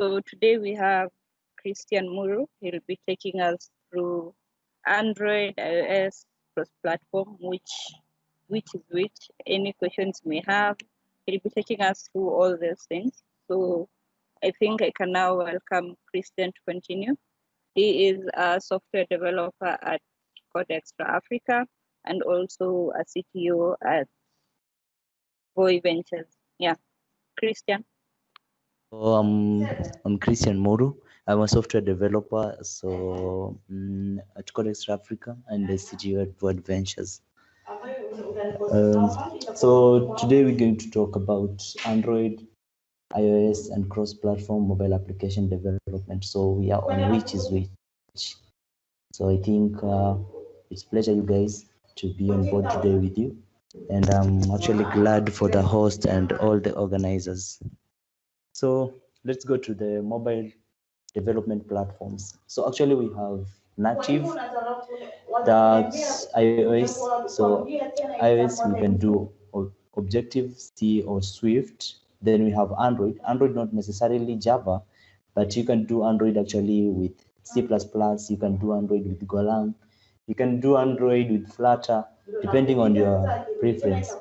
So today we have Christian Muru. He'll be taking us through Android, iOS, cross-platform, which is which, any questions we may have. He'll be taking us through all those things. So I think I can now welcome Christian to continue. He is a software developer at CodeXtra Africa and also a CTO at Voi Adventures. Yeah, Christian. I'm Christian Muru. I'm a software developer at CodeXtra Africa and the CTO at Voi Adventures. So today we're going to talk about Android, iOS, and cross-platform mobile application development. So we are on which is which. So I think it's a pleasure, you guys, to be on board today with you. And I'm actually glad for the host and all the organizers. So let's go to the mobile development platforms. So actually we have native, that's iOS. So iOS we can do Objective-C or Swift. Then we have Android. Android not necessarily Java, but you can do Android actually with C++. You can do Android with Golang. You can do Android with Flutter, depending on your preference.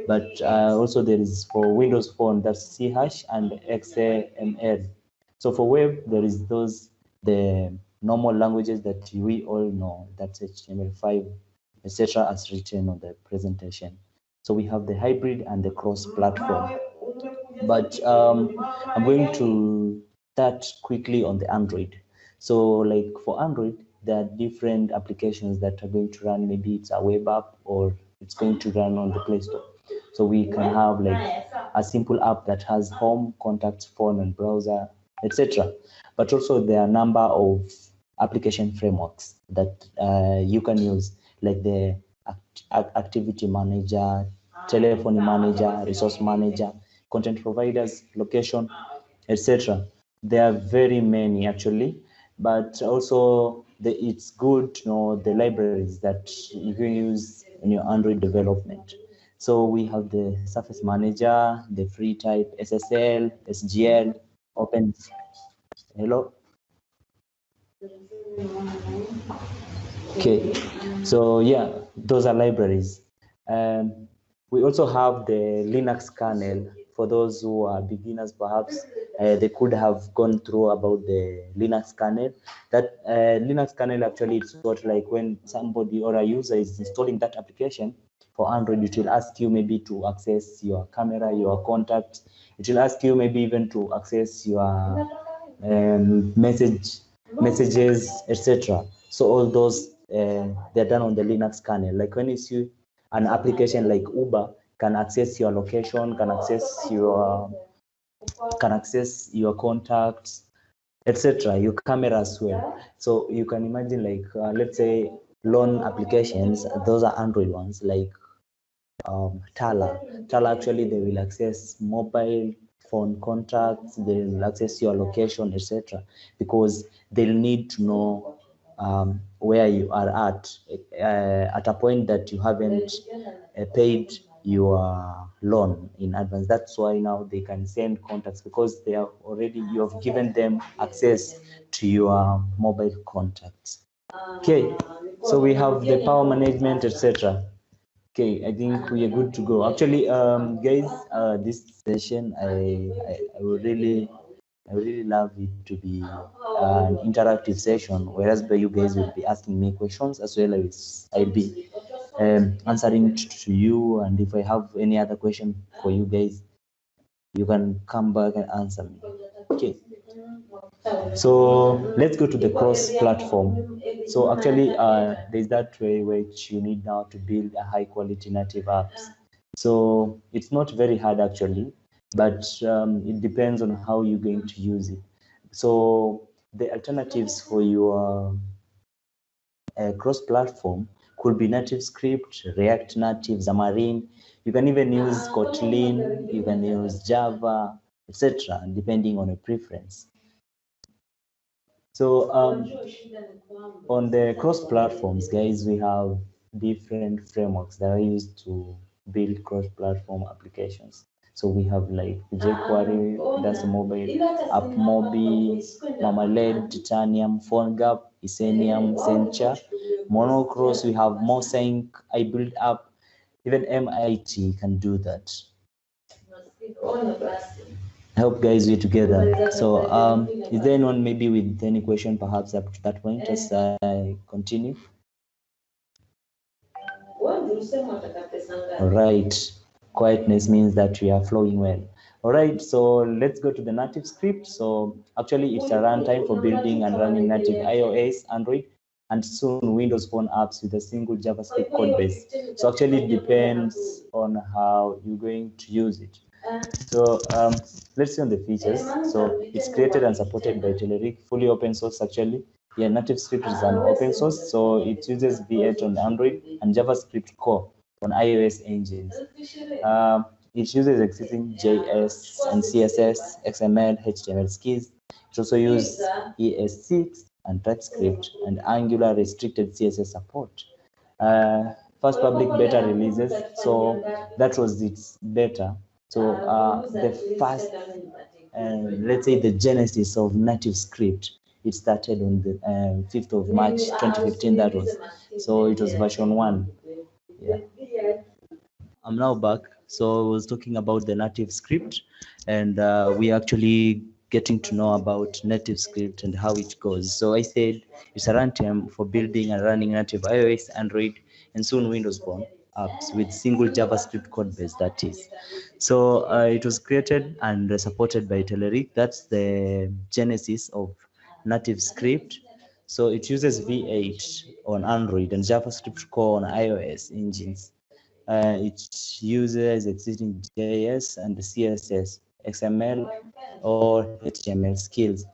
But also there is for Windows Phone, that's C# and XAML. So for web, there is the normal languages that we all know, that's HTML5, etc., as written on the presentation. So we have the hybrid and the cross-platform. But I'm going to start quickly on the Android. So like for Android, there are different applications that are going to run. Maybe it's a web app or it's going to run on the Play Store. So we can have like a simple app that has home, contacts, phone, and browser, etc. But also there are a number of application frameworks that you can use, like the activity manager, telephony manager, resource manager, content providers, location, etc. There are very many actually, but also it's good to know the libraries that you can use in your Android development. So we have the Surface Manager, the free type SSL, SGL, Open. Hello. Okay, so yeah, those are libraries. We also have the Linux kernel. For those who are beginners, perhaps they could have gone through about the Linux kernel. That Linux kernel actually it's what like when somebody or a user is installing that application for Android, it will ask you maybe to access your camera, your contacts. It will ask you maybe even to access your messages, etc. So all those they're done on the Linux kernel. Like when you see an application like Uber can access your location, can access your contacts, etc. Your camera as well. So you can imagine like let's say loan applications. Those are Android ones like Tala. Tala actually they will access mobile phone contacts, they will access your location, etc. Because they'll need to know where you are at a point that you haven't paid your loan in advance. That's why now they can send contacts because they are already, you have given them access to your mobile contacts. Okay, so we have the power management, etc. Okay, I think we are good to go. Actually, guys, this session I would really love it to be an interactive session, whereas you guys will be asking me questions as well as I'll be answering to you. And if I have any other question for you guys, you can come back and answer me. Okay. So let's go to the cross-platform. So actually, there's that way which you need now to build a high-quality native apps. So it's not very hard actually, but it depends on how you're going to use it. So the alternatives for your cross-platform could be NativeScript, React Native, Xamarin. You can even use Kotlin, you can use Java, etc., depending on your preference. So on the cross-platforms, guys, we have different frameworks that are used to build cross-platform applications. So we have like jQuery, that's a mobile, AppMobi, Marmalade, Titanium, PhoneGap, Isenium, Sencha, Monocross, we have Mosync, iBuildUp, even MIT can do that. I hope guys we're together. So is there anyone maybe with any question perhaps up to that point as I continue? All right, quietness means that we are flowing well. All right, so let's go to the native script. So actually it's a runtime for building and running native iOS, Android, and soon Windows Phone apps with a single JavaScript code base. So actually it depends on how you're going to use it. So let's see on the features. So it's created and supported by Telerik, fully open source actually. Yeah, native script is an open source, so it uses V8 on Android and JavaScript core on iOS engines. It uses existing JS and CSS, XML, HTML skills. It also uses ES6 and TypeScript and Angular restricted CSS support. First public beta releases, so that was its beta. So the first, let's say the genesis of native script, it started on the 5th of March 2015, that was. So it was version 1. Yeah. I'm now back. So I was talking about the native script, and we actually getting to know about native script and how it goes. So I said it's a runtime for building and running native iOS, Android, and soon Windows Phone apps with single JavaScript code base, that is. So it was created and supported by Telerik. That's the genesis of native script. So it uses V8 on Android and JavaScript core on iOS engines. It uses existing JS and CSS, XML, or HTML skills.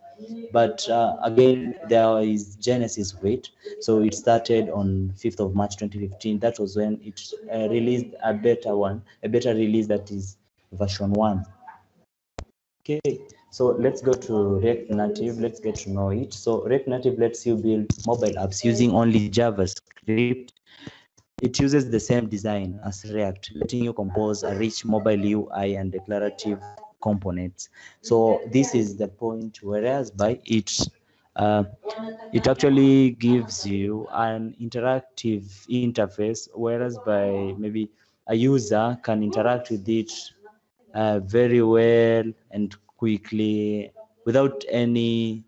But again, there is Genesis wait. So it started on 5th of March 2015. That was when it released a beta release that is version 1. Okay, so let's go to React Native. Let's get to know it. So React Native lets you build mobile apps using only JavaScript. It uses the same design as React, letting you compose a rich mobile UI and declarative components. So this is the point, whereas by it actually gives you an interactive interface, whereas by maybe a user can interact with it very well and quickly without any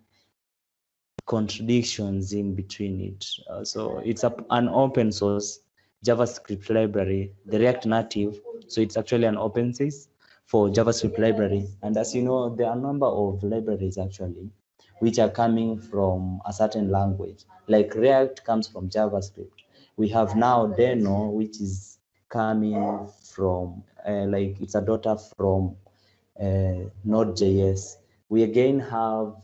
contradictions in between it. So it's an open source JavaScript library, the React Native. So it's actually an open source for JavaScript library. And as you know, there are a number of libraries actually, which are coming from a certain language. Like React comes from JavaScript. We have now Deno, which is coming from, like it's a daughter from Node.js. We again have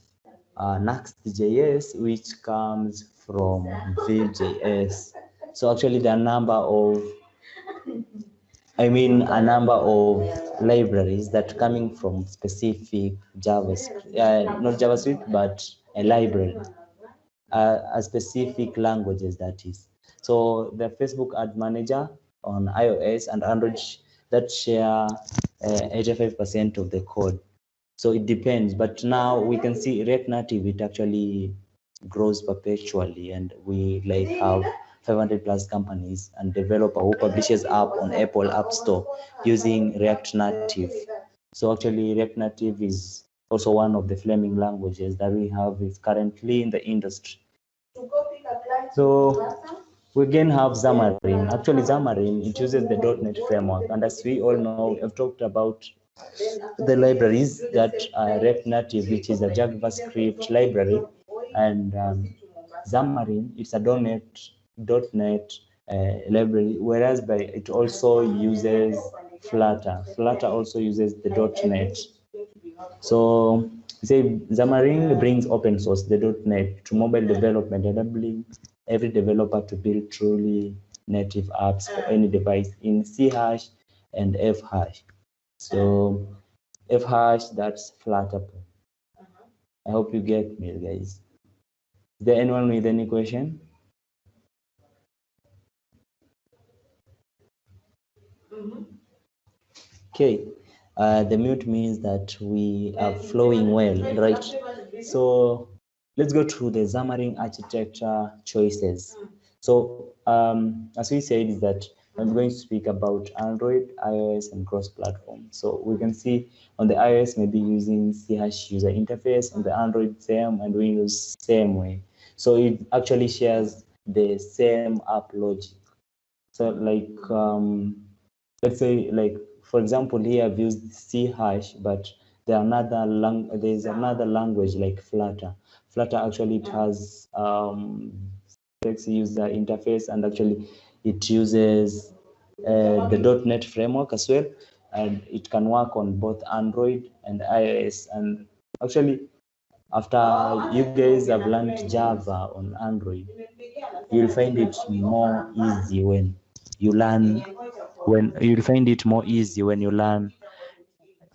Next.js, which comes from Vue.js. So actually there are a number of libraries that coming from specific JavaScript, not JavaScript, but a library, a specific languages, that is. So the Facebook Ad Manager on iOS and Android that share 85% of the code. So it depends, but now we can see React Native, it actually grows perpetually, and we like have 500 plus companies and developer who publishes app on Apple App Store using React Native. So actually React Native is also one of the flaming languages that we have is currently in the industry. So we again have Xamarin. Actually Xamarin, it uses the .NET framework, and as we all know, I've talked about the libraries that are React Native, which is a JavaScript library, and Xamarin, it's a .NET library, whereas by it also uses Flutter. Flutter also uses the .NET. So say Xamarin brings open source, the .NET, to mobile development, enabling every developer to build truly native apps for any device in C# and F#. So F#, that's Flutter. I hope you get me, guys. Is there anyone with any question? Okay. The mute means that we are flowing well, right? So let's go to the Xamarin architecture choices. So as we said, is that I'm going to speak about Android, iOS, and cross-platform. So we can see on the iOS maybe using C# user interface, on the Android same, and Windows same way. So it actually shares the same app logic. So like let's say, like for example, here I've used C#, but there's another language like Flutter. Flutter actually it has text user interface, and actually it uses the .NET framework as well, and it can work on both Android and iOS. And actually, after you guys have learned Java on Android, you'll find it more easy you'll find it more easy when you learn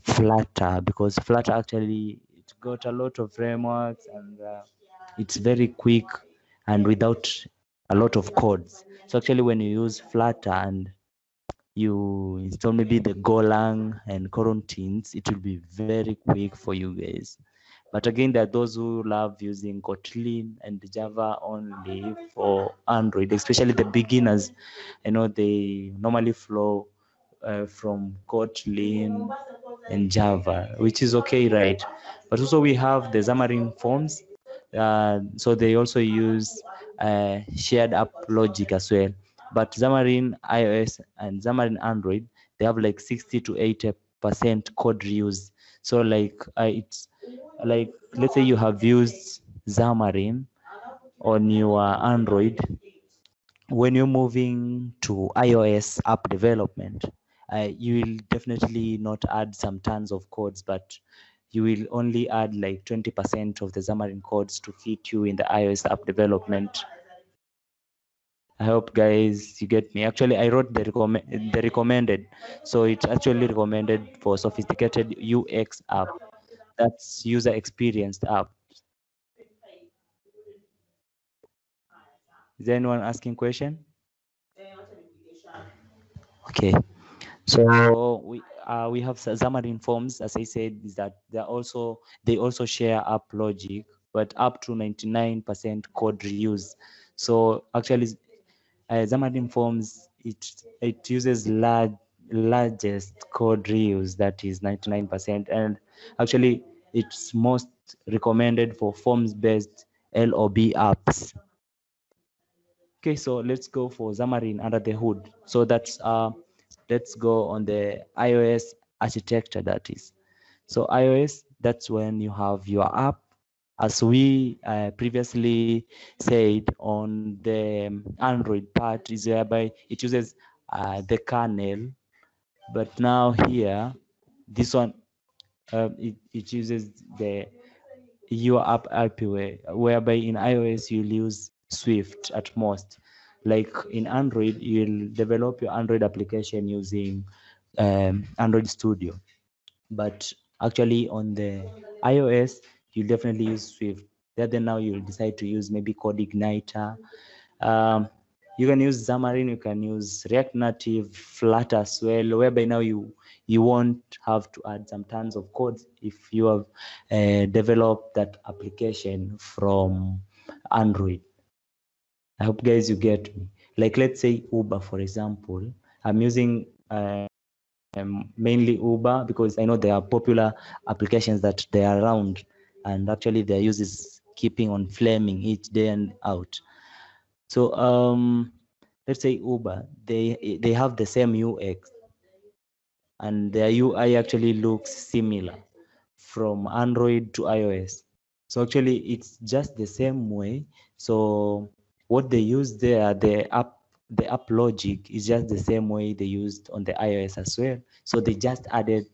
Flutter, because Flutter actually it got a lot of frameworks, and it's very quick and without a lot of codes. So actually when you use Flutter and you install maybe the Golang and coroutines, it will be very quick for you guys. But again, there are those who love using Kotlin and Java only for Android, especially the beginners. They normally flow from Kotlin and Java, which is okay, right? But also we have the Xamarin Forms. So they also use shared app logic as well. But Xamarin iOS and Xamarin Android, they have like 60 to 80% code reuse. So like it's like, let's say you have used Xamarin on your Android. When you're moving to iOS app development, you will definitely not add some tons of codes, but you will only add like 20% of the Xamarin codes to fit you in the iOS app development. I hope guys you get me. Actually, I wrote the recommended, so it's actually recommended for sophisticated UX app. That's user experienced app. Is there anyone asking question? Okay. So we have Xamarin Forms, as I said, is that they also share app logic, but up to 99% code reuse. So actually, Xamarin Forms it uses largest code reuse, that is 99%, and actually it's most recommended for forms-based LOB apps. Okay, so let's go for Xamarin under the hood. So let's go on the iOS architecture, that is. So iOS, that's when you have your app. As we previously said, on the Android part is whereby it uses the kernel, but now here, this one, it uses your app API, whereby in iOS you'll use Swift at most. Like in Android, you'll develop your Android application using Android Studio. But actually on the iOS, you definitely use Swift. Then now you'll decide to use maybe CodeIgniter. You can use Xamarin, you can use React Native, Flutter as well, whereby now you won't have to add some tons of codes if you have developed that application from Android. I hope guys you get me. Like let's say Uber, for example. I'm using mainly Uber because I know there are popular applications that they are around, and actually their use is keeping on flaming each day and out. So let's say Uber, they have the same UX, and their UI actually looks similar from Android to iOS. So actually it's just the same way. So what they use there, the app logic is just the same way they used on the iOS as well. So they just added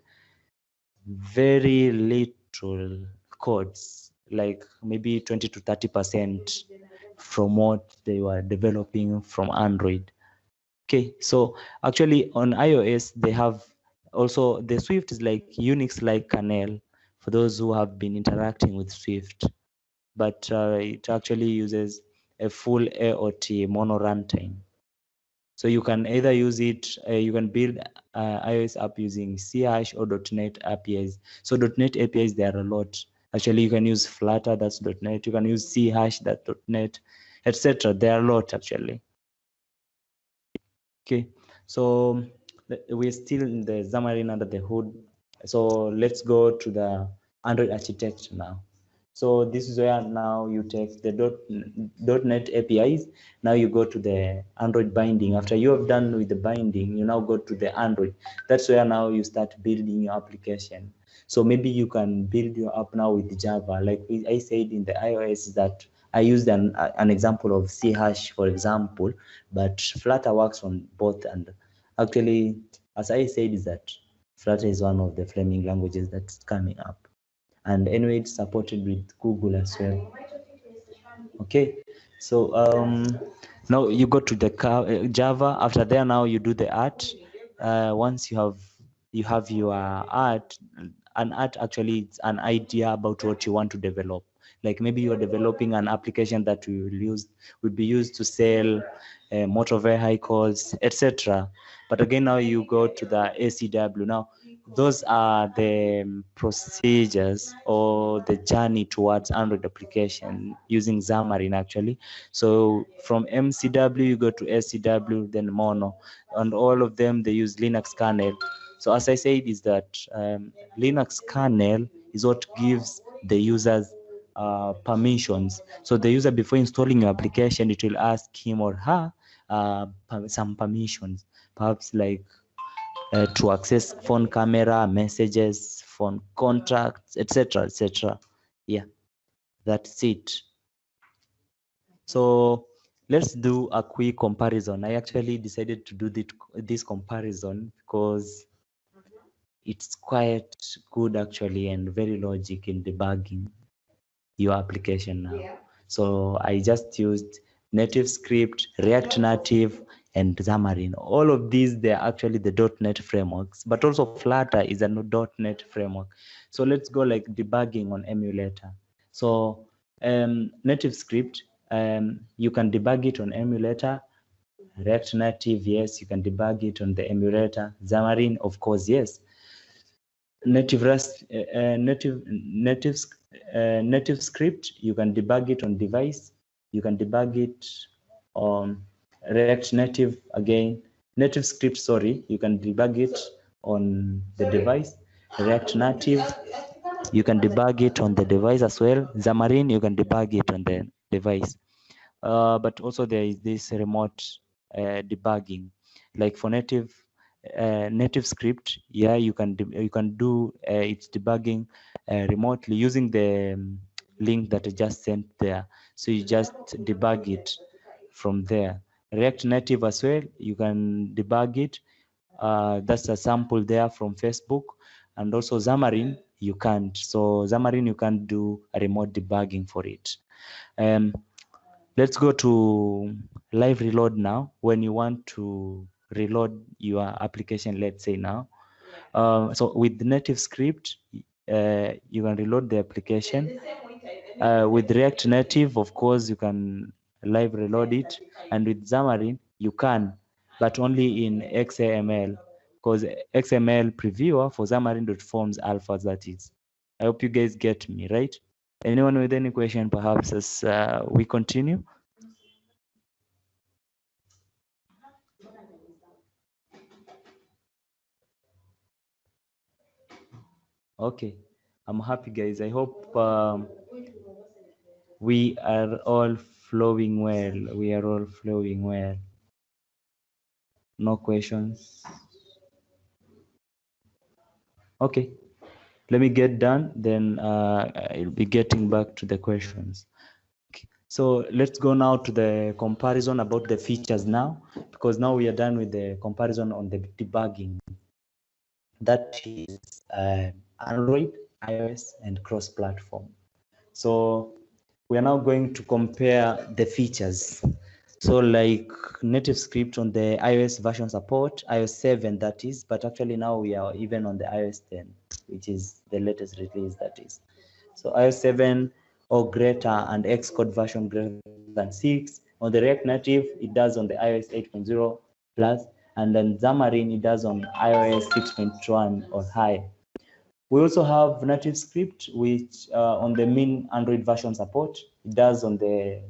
very little codes, like maybe 20 to 30% from what they were developing from Android. Okay, so actually on iOS, they have also the Swift is like Unix like kernel for those who have been interacting with Swift, but it actually uses a full AOT mono runtime. So you can either use it, you can build iOS app using C# or .NET APIs. So .NET APIs, there are a lot. Actually, you can use Flutter, that's .NET. You can use C#, that's .NET, etc. There are a lot actually. Okay, so we're still in the Xamarin under the hood. So let's go to the Android architecture now. So this is where now you take the .NET APIs. Now you go to the Android binding. After you have done with the binding, you now go to the Android. That's where now you start building your application. So maybe you can build your app now with Java. Like I said in the iOS that I used an example of C#, for example, but Flutter works on both. And actually, as I said, is that Flutter is one of the flaming languages that's coming up. And anyway, it's supported with Google as well. Okay, so now you go to the Java. After there, now you do the art. Once you have your art, an art actually it's an idea about what you want to develop. Like maybe you are developing an application that will be used to sell motor vehicles, etc. But again, now you go to the ACW. Now those are the procedures or the journey towards Android application using Xamarin actually. So from MCW you go to ACW, then Mono, and all of them they use Linux kernel. So as I said, is that Linux kernel is what gives the users permissions. So the user, before installing your application, it will ask him or her some permissions, perhaps like to access phone camera, messages, phone contacts, etc., etc. Yeah, that's it. So let's do a quick comparison. I actually decided to do this comparison because it's quite good actually and very logic in debugging your application now. Yeah. So I just used native script, React Native, and Xamarin. All of these, they're actually the .NET frameworks, but also Flutter is a .NET framework. So let's go like debugging on Emulator. So native script, you can debug it on Emulator. React Native, yes, you can debug it on the Emulator. Xamarin, of course, yes. Native script, you can debug it on device. You can debug it on React Native again. Native script, sorry, you can debug it on the device. React Native, you can debug it on the device as well. Xamarin, you can debug it on the device. But also there is this remote debugging, like for native script. Yeah, you can do its debugging remotely using the link that I just sent there. So you just debug it from there. React Native as well, you can debug it. That's a sample there from Facebook. And also Xamarin, you can't. So Xamarin, you can't do a remote debugging for it. Let's go to live reload now. When you want to reload your application, let's say now. So with the native script, you can reload the application. With React Native, of course, you can live reload it. And with Xamarin, you can, but only in XAML, because XML previewer for Xamarin.forms alphas, that is. I hope you guys get me, right? Anyone with any question, perhaps, as we continue? Okay, I'm happy, guys. I hope we are all flowing well. We are all flowing well. No questions. Okay, let me get done. Then I'll be getting back to the questions. Okay. So let's go now to the comparison about the features now, because now we are done with the comparison on the debugging. That is Android, iOS, and cross-platform. So we are now going to compare the features. So like native script on the iOS version support, iOS 7 that is, but actually now we are even on the iOS 10, which is the latest release that is. So iOS 7 or greater and Xcode version greater than 6. On the React Native, it does on the iOS 8.0 plus, and then Xamarin it does on iOS 6.1 or higher. We also have native script, which on the main Android version support, it does on the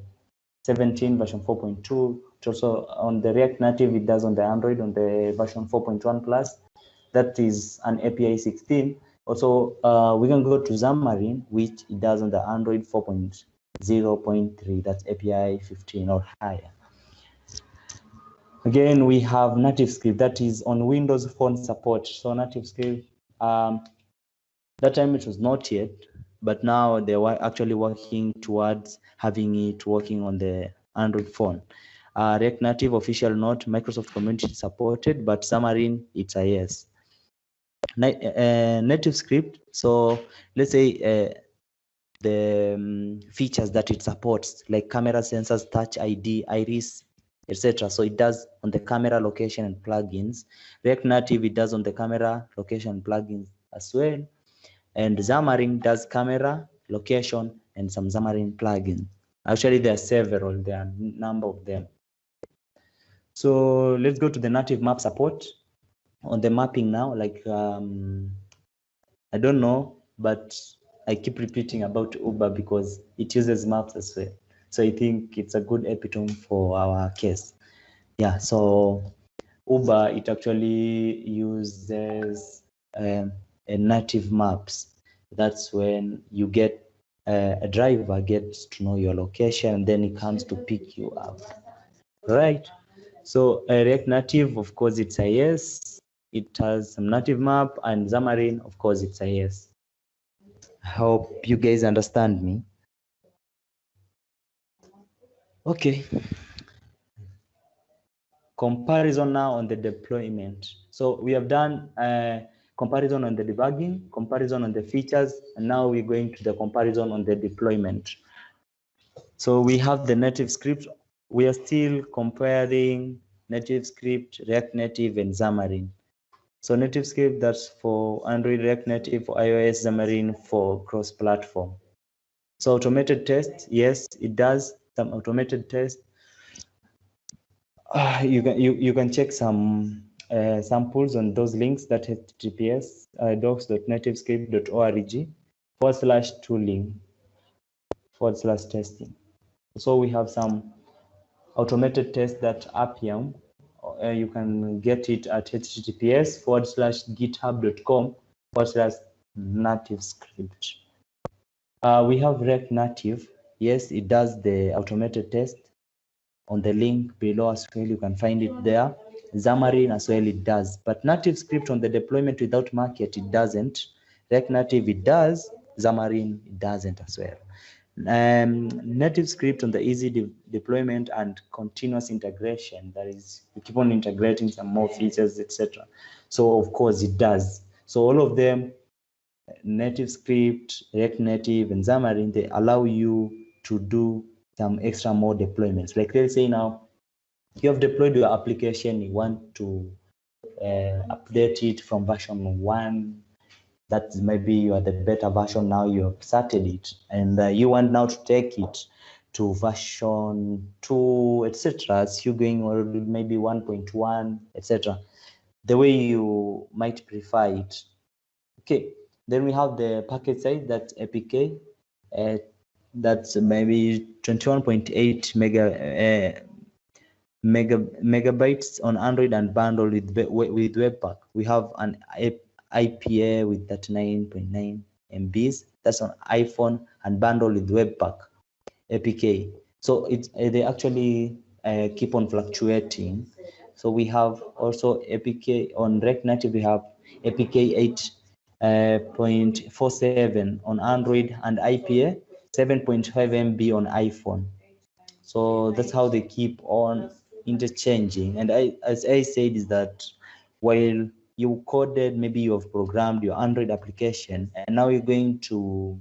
17 version 4.2. Also on the React Native, it does on the Android on the version 4.1 plus. That is an API 16. Also, we can go to Xamarin, which it does on the Android 4.0.3. That's API 15 or higher. Again, we have native script that is on Windows Phone support. So native script, that time it was not yet, but now they were actually working towards having it working on the Android phone. React Native official note, Microsoft community supported, but Xamarin, it's a yes. Native script, so let's say the features that it supports, like camera sensors, touch ID, iris, etc. So it does on the camera, location, and plugins. React Native, it does on the camera, location, and plugins as well. And Xamarin does camera, location, and some Xamarin plugins. Actually, there are several, there are a number of them. So let's go to the native map support. On the mapping now, like, I don't know, but I keep repeating about Uber because it uses maps as well. So I think it's a good epitome for our case. Yeah, so Uber, it actually uses a native maps. That's when you get a driver gets to know your location, and then he comes to pick you up, right? So React Native, of course, it's a yes. It has some native map, and Xamarin, of course, it's a yes. I hope you guys understand me. Okay. Comparison now on the deployment. So we have done comparison on the debugging, comparison on the features, and now we're going to the comparison on the deployment. So we have the native script. We are still comparing native script, React Native, and Xamarin. So native script, that's for Android, React Native, for iOS, Xamarin for cross-platform. So automated test, yes, it does some automated test. You can check some samples on those links, that https docs.nativeScript.org/tooling/testing. So we have some automated tests that Appium. You can get it at https://github.com/nativescript. We have React Native. Yes, it does the automated test. On the link below as well, you can find it there. Xamarin as well, it does. But native script on the deployment without market, it doesn't. React Native, it does. Xamarin, it doesn't as well. Native script on the easy deployment and continuous integration, that is, you keep on integrating some more features, etc. So of course it does. So all of them, native script, React Native, and Xamarin, they allow you to do some extra more deployments. Like let's say now you have deployed your application, you want to update it from version 1. That maybe you are the beta version, now you have started it, and you want now to take it to version 2, etc. As you going already maybe 1.1, etc. The way you might prefer it. Okay, then we have the package size, that's APK. That's maybe 21.8 megabytes on Android and bundled with Webpack. We have an IPA with 39.9 MBs. That's on iPhone and bundled with Webpack APK. So it's they actually keep on fluctuating. So we have also APK on React Native. We have APK 8.47 on Android and IPA 7.5 MB on iPhone. So that's how they keep on interchanging. And as I said, is that while you coded, maybe you have programmed your Android application, and now you're going to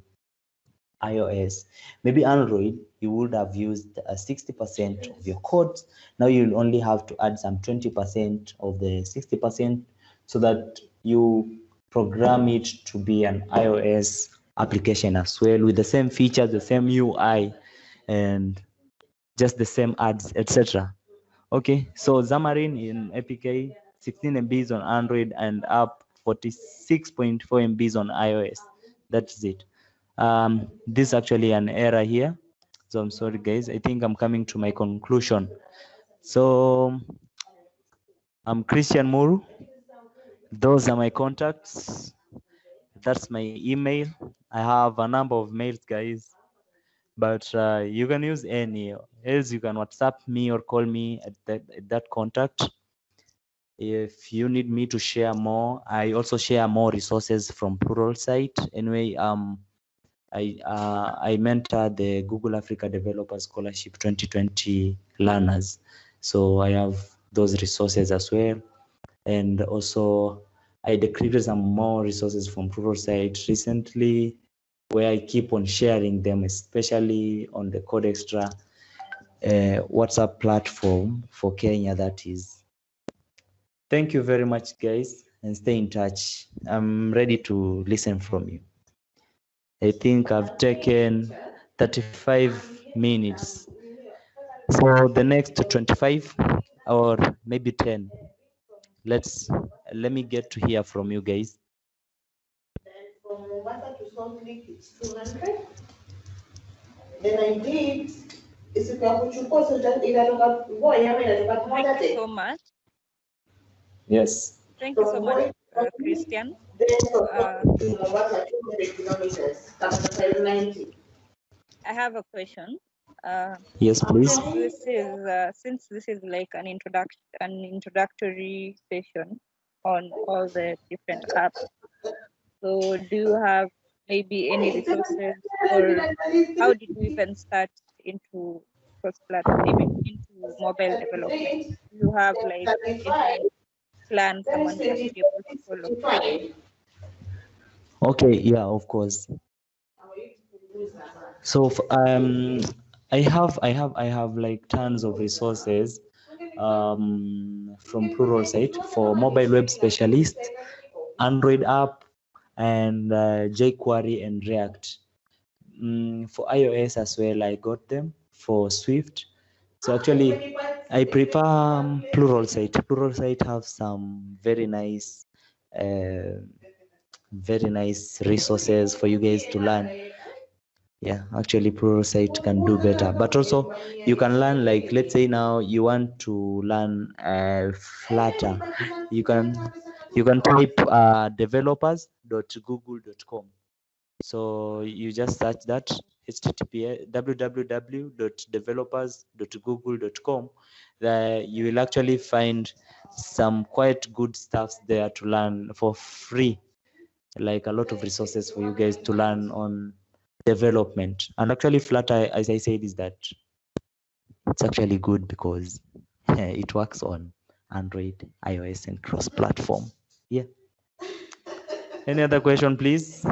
iOS, maybe Android, you would have used 60% of your code. Now you'll only have to add some 20% of the 60% so that you program it to be an iOS application as well, with the same features, the same UI, and just the same ads, etc. Okay, so Xamarin in APK, 16 MBs on Android and up 46.4 MBs on iOS. That's it. This is actually an error here. So I'm sorry, guys. I think I'm coming to my conclusion. So I'm Christian Muru. Those are my contacts. That's my email. I have a number of mails, guys, but you can use any. Else you can WhatsApp me or call me at that contact. If you need me to share more, I also share more resources from Pluralsight. Anyway, I mentor the Google Africa Developer Scholarship 2020 learners, so I have those resources as well. And also, I created some more resources from Pluralsight recently, where I keep on sharing them, especially on the CodeXtra WhatsApp platform for Kenya, that is. Thank you very much, guys, and stay in touch. I'm ready to listen from you. I think I've taken 35 minutes. For the next 25 or maybe 10, let me get to hear from you guys. From Mombasa to Salt Lake, it's 200. Then I did. Thank you so much. Yes. Thank you so much, Christian. Mombasa, 200 kilometers. That's 590. I have a question. Yes, please. Since this is like an introductory session on all the different apps, so do you have maybe any resources, or how did you even start into into mobile development? Do you have like any plan someone can be able to follow? Okay, yeah, of course. So I have like tons of resources from Pluralsight for mobile web specialists, Android app, and jQuery and React. For iOS as well, I got them for Swift. So actually, I prefer Pluralsight. Pluralsight have some very nice resources for you guys to learn. Yeah, actually Pluralsight can do better, but also you can learn, like, let's say now you want to learn Flutter, you can type developers.google.com. so you just search that, https www.developers.google.com. You will actually find some quite good stuff there to learn for free, like a lot of resources for you guys to learn on development. And actually Flutter, as I said, is that it's actually good because it works on Android, iOS, and cross-platform. Yeah. Any other question, please?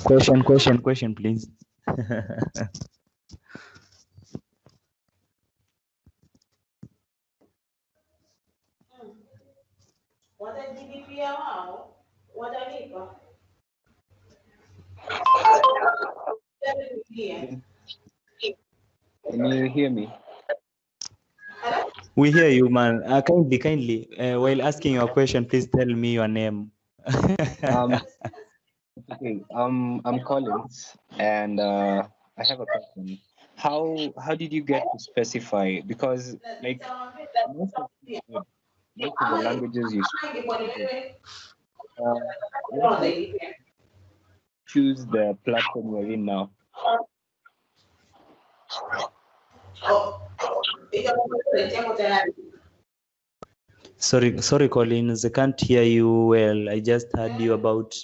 Question, please. Can you hear me? We hear you, man. Kindly, while asking your question, please tell me your name. Okay. I'm Collins, and I have a question. How did you get to specify? Because like most of the languages you speak, what makes you choose the platform you're in now? Sorry, Collins. I can't hear you well. I just heard you about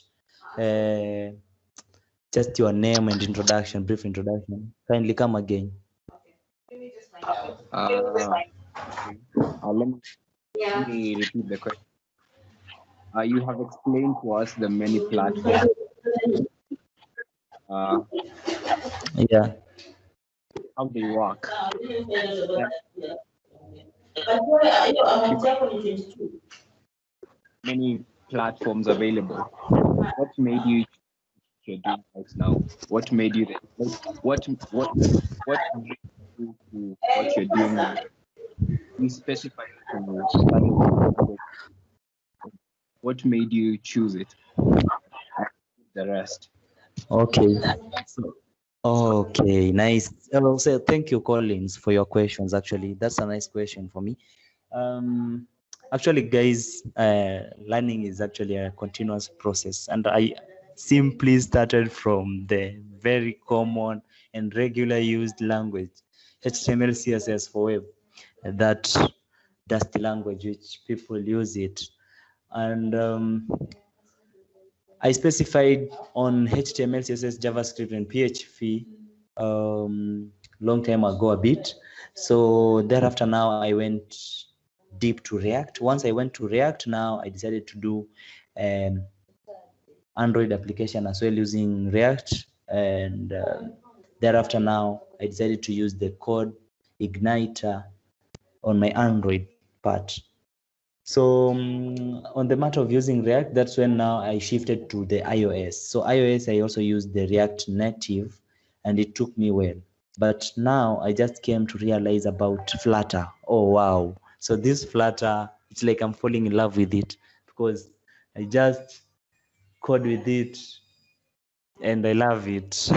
just your name and introduction, brief introduction. Kindly come again. Okay. Let me repeat the question. You have explained to us the many platforms. Yeah. How they work. Many platforms available. what made you you're doing right now? What made you what made you do what you're doing now? You specified to study language. What made you choose it? The rest. Okay. So, okay, nice. So thank you, Collins, for your questions. Actually, that's a nice question for me. Actually, guys, learning is actually a continuous process, and I simply started from the very common and regular used language, HTML, CSS for web, that dusty language which people use it, and I specified on HTML, CSS, JavaScript, and PHP long time ago a bit. So thereafter now I went deep to React. Once I went to React, now I decided to do Android application as well using React. And thereafter now I decided to use the code igniter on my Android part. So on the matter of using React, that's when now I shifted to the iOS. So iOS, I also used the React Native, and it took me well. But now I just came to realize about Flutter. Oh, wow. So this Flutter, it's like I'm falling in love with it because I just code with it and I love it.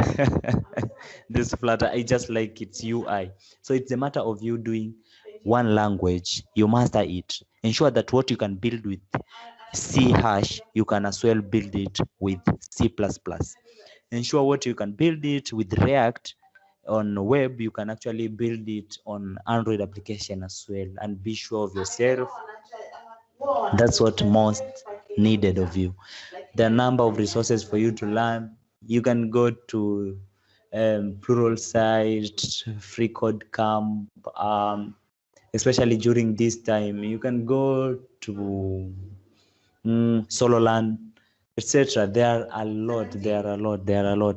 This Flutter, I just like its UI. So it's a matter of you doing one language, you master it. Ensure that what you can build with C#, you can as well build it with C++. Ensure what you can build it with React on web, you can actually build it on Android application as well, and be sure of yourself. That's what most needed of you. There are a number of resources for you to learn. You can go to Pluralsight, Free Code Camp, especially during this time. You can go to Sololand, etc. There are a lot.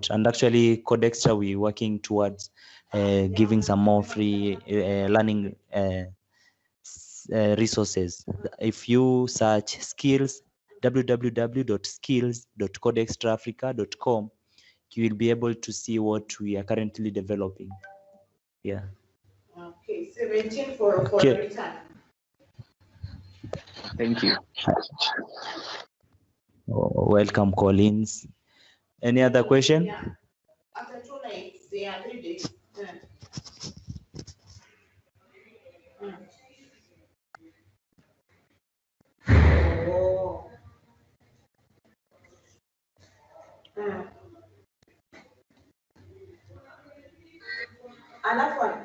And actually, CodeXtra, we're working towards giving some more free learning resources. If you search skills, www.skills.codextraafrica.com, you will be able to see what we are currently developing. Yeah. Okay, 17 for the return. Thank you. Welcome, Collins. Any other question? Yeah. After 2 nights, 3 days. Oh.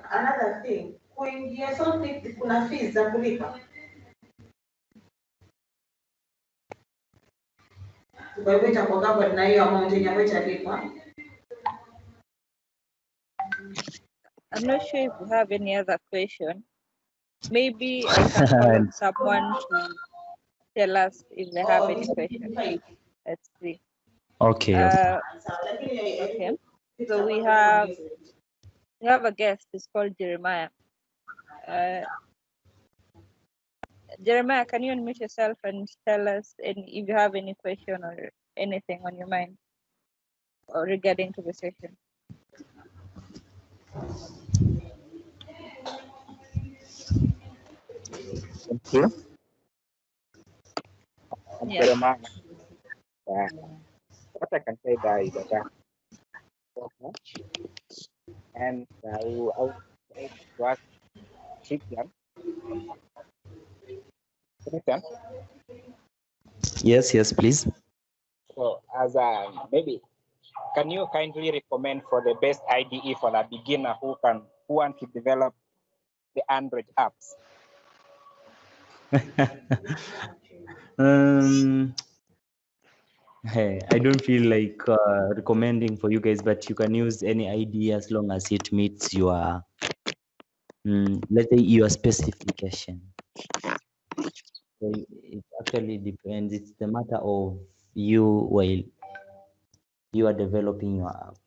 Another thing, kuingia something kuna fees za kulipa. Kwa hivyo itakuwa covered na hiyo amount yenye ambayo italipwa. I'm not sure if you have any other question. Maybe I can call on someone to tell us if they have any question. Let's see. Okay. Okay. So we have a guest. It's called Jeremiah. Jeremiah, can you unmute yourself and tell us if you have any question or anything on your mind or regarding to the session? Thank you. I'm Jeremiah. What I can say there is that and I will to ask Christian. Yes, please. So, as maybe, can you kindly recommend for the best IDE for a beginner who want to develop the Android apps? Hey, I don't feel like recommending for you guys, but you can use any idea as long as it meets your, let's say, your specification. So it actually depends. It's the matter of you while you are developing your app.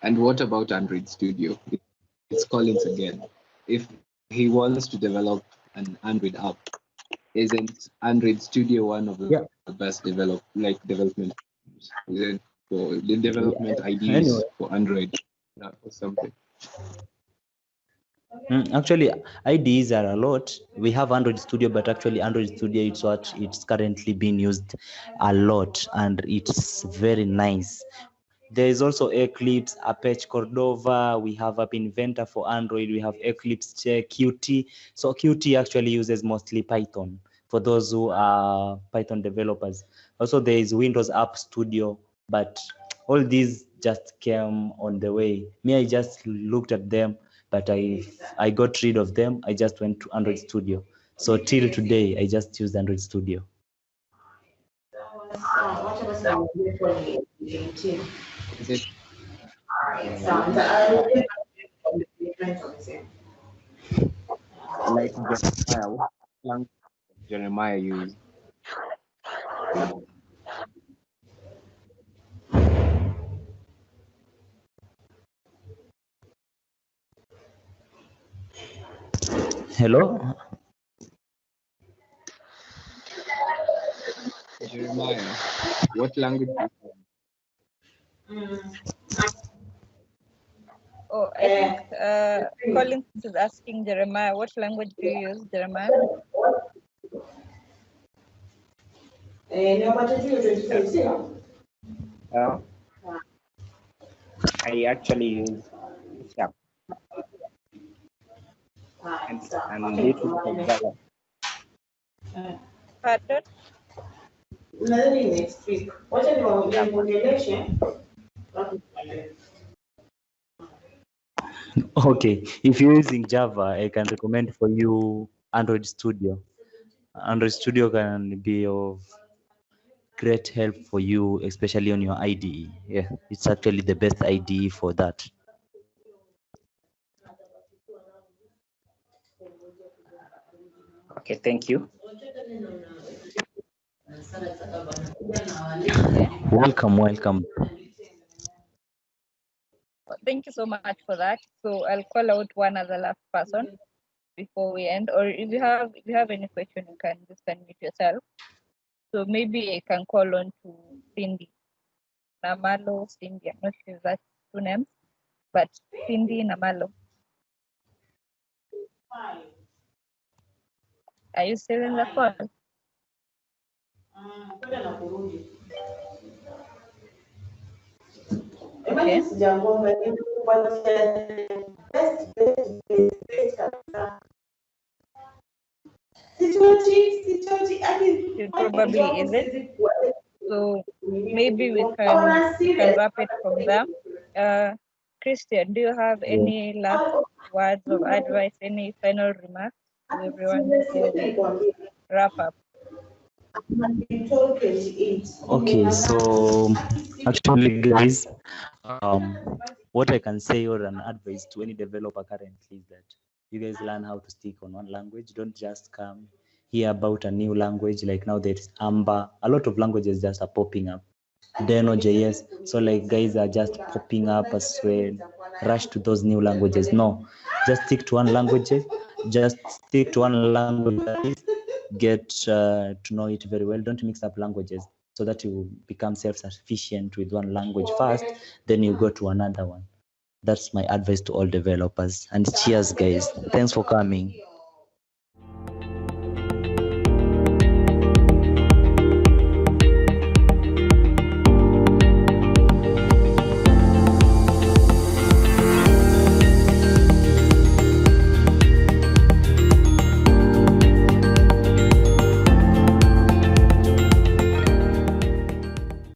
And what about Android Studio? It's Collins again. If he wants to develop an Android app, Isn't Android Studio one of the Yeah. best development for the development IDEs Anyway. for Android or something? Actually, IDEs are a lot. We have Android Studio, but actually Android Studio it's what it's currently being used a lot, and it's very nice. There is also Eclipse, Apache Cordova. We have App Inventor for Android. We have Eclipse Qt. So Qt actually uses mostly Python for those who are Python developers. Also, there is Windows App Studio, but all these just came on the way. Me, I just looked at them, but I got rid of them. I just went to Android Studio. So till today, I just use Android Studio. Is it like Jeremiah? What language does Jeremiah use? Hello? Jeremiah, what language? Oh, I think Collins is asking Jeremiah, what language do you use, Jeremiah? I actually use Sharp and little bit of Java. Pardon? Next week. What are the election? Okay, if you're using Java, I can recommend for you Android Studio. Android Studio can be of great help for you, especially on your IDE. Yeah, it's actually the best IDE for that. Okay, thank you. Welcome. Thank you so much for that. So I'll call out one other last person before we end. Or if you have any question, you can just unmute yourself. So maybe I can call on to Cindy. Namalo, Cindy. I'm not sure if that's two names, but Cindy Namalo. Are you still in the call? Okay. It probably isn't. So maybe we can wrap it from there. Christian, do you have any last words of advice, any final remarks to everyone before we wrap up? Okay, so actually, guys, what I can say or an advice to any developer currently is that you guys learn how to stick on one language. Don't just come hear about a new language. Like now there's Amber. A lot of languages just are popping up. Deno.js. So like guys are just popping up as well. Rush to those new languages. No, just stick to one language. Just stick to one language. Get to know it very well. Don't mix up languages so that you become self-sufficient with one language first, then you go to another one. That's my advice to all developers. And cheers, guys. Thanks for coming.